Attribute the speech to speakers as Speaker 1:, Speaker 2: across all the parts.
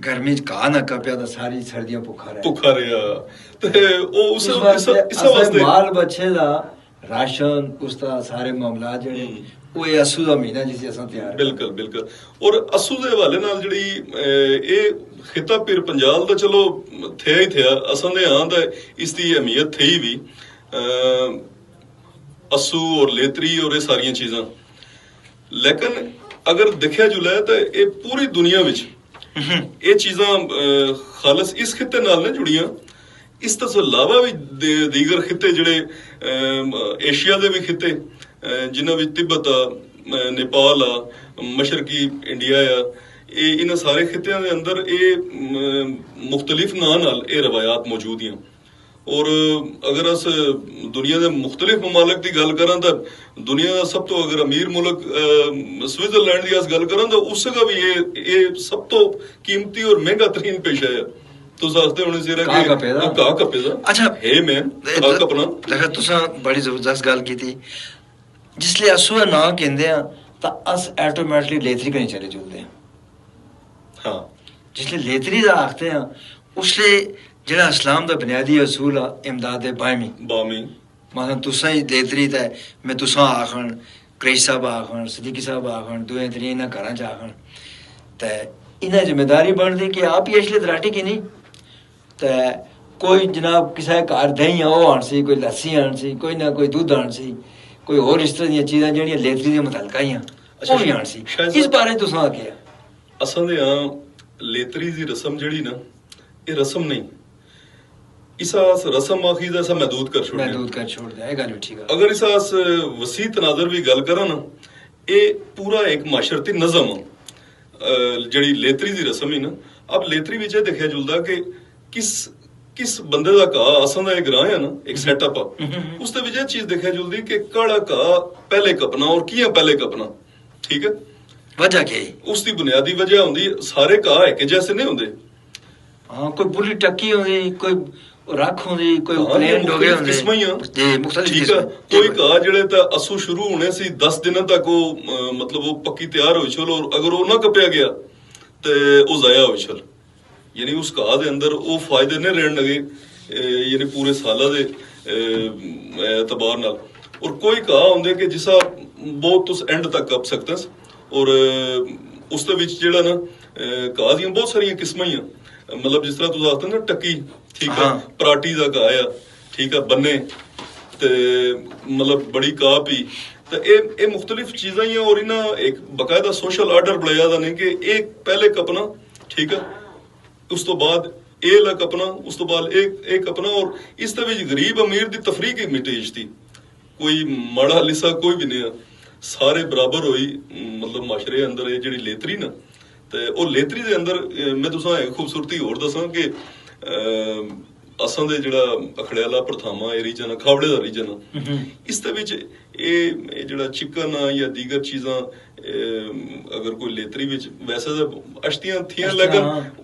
Speaker 1: गर्मी च घाह ना कप्या तो सारी सर्दियां
Speaker 2: भुखा रहा ते उस वास्ते
Speaker 1: माल बच्चे दा राशन उसका सारे मामला जेह्ड़े ਉਹ ਇਹ ਅਸੂ ਦਾ ਮਹੀਨਾ ਜਿਸ ਅਸਾਂ ਤਿਆਰ
Speaker 2: ਬਿਲਕੁਲ ਔਰ ਅਸੂ ਦੇ ਹਵਾਲੇ ਨਾਲ ਜਿਹੜੀ ਇਹ ਖਿੱਤਾ ਪੀਰ ਪੰਜਾਬ ਦਾ ਚਲੋ ਥਿਆ ਹੀ ਥਿਆ ਅਸਾਂ ਦੇ ਆਂ ਦਾ ਇਸ ਦੀ ਅਹਿਮੀਅਤ ਥਈ ਵੀ ਅਸੂ ਔਰ ਲੇਤਰੀ ਔਰ ਇਹ ਸਾਰੀਆਂ ਚੀਜ਼ਾਂ ਲੇਕਿਨ ਅਗਰ ਦੇਖਿਆ ਜੁਲੇ ਤਾਂ ਇਹ ਪੂਰੀ ਦੁਨੀਆ ਵਿੱਚ ਇਹ ਚੀਜ਼ਾਂ ਖਾਲਸ ਇਸ ਖਿੱਤੇ ਨਾਲ ਨੇ ਜੁੜੀਆਂ ਇਸ ਤੋਂ ਇਲਾਵਾ ਵੀ ਦੀਗਰ ਖਿੱਤੇ ਜਿਹੜੇ ਏਸ਼ੀਆ ਦੇ ਵੀ ਖਿੱਤੇ ਜਿਨ੍ਹਾਂ ਵਿੱਚ ਤਿੱਬਤ ਆ ਨੇਪਾਲ ਆ ਮਸ਼ਰਕੀ ਇੰਡੀਆ ਆ ਇਹ ਇਹਨਾਂ ਸਾਰੇ ਖਿੱਤਿਆਂ ਦੇ ਅੰਦਰ ਇਹ ਮੁਖਤਲਿਫ ਨਾਂ ਨਾਲ ਇਹ ਰਵਾਇਤ ਮੌਜੂਦ ਹਨ ਔਰ ਅਗਰ ਅਸ ਦੁਨੀਆ ਦੇ ਮੁਖਤਲਿਫ ਮਮਾਲਕ ਦੀ ਗੱਲ ਕਰਾਂ ਤਾਂ ਦੁਨੀਆ ਦਾ ਸਭ ਤੋਂ ਅਗਰ ਅਮੀਰ ਮੁਲਕ ਸਵਿਟਜ਼ਰਲੈਂਡ ਦੀ ਅਸ ਗੱਲ ਕਰਾਂ ਤਾਂ ਉਸਦਾ ਵੀ ਇਹ ਸਭ ਤੋਂ ਕੀਮਤੀ ਔਰ ਮਹਿੰਗਾ ਤਰੀਨ ਪੇਸ਼ਾ ਹੈ तुस आखते होने से
Speaker 1: घाह कप्पे दा
Speaker 2: घाह कप्पे दा
Speaker 1: अच्छा
Speaker 2: हे मैन घाह कपना
Speaker 1: देखा तुसा बड़ी जबरदस्त गल की थी जिसले असू दा नां कहंदे आ तां अस ऑटोमेटिकली लेतरी कने चले जुलदे आ
Speaker 2: हां
Speaker 1: जिसले लेतरी दा आखदे आ उसले जेड़ा इस्लाम दा बुनियादी असूल आ इमदाद बामी मतलब तुसा ही लेतरी दा मैं तुसा आखण क्रेश साहब आखण सदीकी साहब आखण दुए त्रीए इन्हां घरां च आखण ते इन्हां जिम्मेदारी बनदी कि आप ही इसले दराटी की नहीं ते कोई जनाब किसी घर दही वो आन सी कोई लस्सी आन सी कोई ना कोई दुद्ध आन सी कोई होर इस तरह दी चीज़ां जेहड़ियां लेतरी दे मुतलका ही वो भी आन सी इस बारे तुसां आखेआ
Speaker 2: असां दे लेतरी दी रस्म जेहड़ी ना ये रस्म नहीं इसा रस्म आखी दा सा महदूद कर छोड़
Speaker 1: दे गल भी ठीक है
Speaker 2: अगर इसा वसी तनाजर भी गल करा ना ये पूरा एक माशरती नज़म जेहड़ी लेतरी दी रस्म ही ना अब लेतरी विच देखिया जुलदा कि किस बंदे का घा असां दा एक ग्रां है ना एक सेटअप आ उस ते विच चीज देखिया जुलदी कि काला घा पहले कपना और कियां पहले कपना ठीक है
Speaker 1: वजह के
Speaker 2: उसकी बुनियादी वजह होंदी सारे घा एक जैसे नहीं होंदे
Speaker 1: हां कोई बुरी टक्की होंदी कोई रख होंदी कोई प्लेन डोगे होंदे
Speaker 2: किस्मां ही
Speaker 1: जी मुख्तलिफ
Speaker 2: किस्म कोई घा जेड़े ता असू शुरू होने सी 10 दिनों तक वो मतलब वो पक्की तैयार होई चलो अगर वो ना कपया गया ते वो जाया होई चल यानी उस घा दे अंदर वो फायदे नहीं रहन लगे यानी पूरे साल दे एतबार नाल और कोई घा होंदे कि जिसा बहुत तुस एंड तक कप सकते और उस दे विच जेड़ा ना घा दियां बहुत सारियां किस्मां ही मतलब जिस तरह तुस आखदे ना टक्की ठीक है पराठी दा घा आ ठीक है बन्ने ते मतलब बड़ी काप ही तो ये मुख्तलिफ चीज़ां ही और इन्हां एक बाकायदा सोशल आर्डर बनाया दा नहीं कि एक पहले कपना ठीक है उस तो बाद ए लक अपना उस तो बाद एक अपना और इस तरह गरीब अमीर दी तफरीक ही मिटेज थी कोई माड़ा लिसा कोई भी नहीं सारे बराबर होई मतलब माशरे अंदर ये जेड़ी लेतरी ना ते ओ लेतरी दे अंदर मैं तुसां एक खूबसूरती होर दसां कि असां दे जेड़ा अखड़ियाला प्रथावां ए रीजन खावड़े दा रीजन इस दे विच ए जेड़ा चिकन या दीगर चीज़ां अगर कोई लेतरी विच वैसे तो अश्तियां थियां लेकिन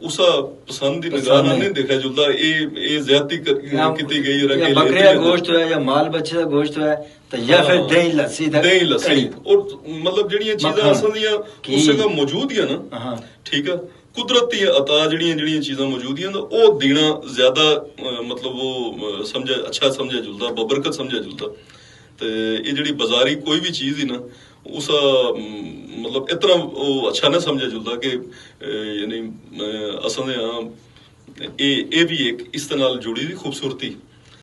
Speaker 2: उसा पसंद दी निगाह नाल नहीं देखा जुलदा ए ज्यादती कीती गई रंगे
Speaker 1: बकरे दा गोश्त है या माल बच्चे दा गोश्त है तो या फिर दही लस्सी
Speaker 2: और मतलब जेड़ियां चीज़ां असां दियां उस जगह मौजूद है ना ठीक है कुदरती अता जेड़ियां चीज़ां मौजूद हैं वो देना ज्यादा मतलब वो समझा अच्छा समझा जुलदा बबरकत समझा जुलदा ते ये जेड़ी बाजारी कोई भी चीज़ ही ना उस मतलब इतना वो अच्छा ना समझा जुलदा कि यानी असां दे ये भी एक इस नाल जुड़ी दी खूबसूरती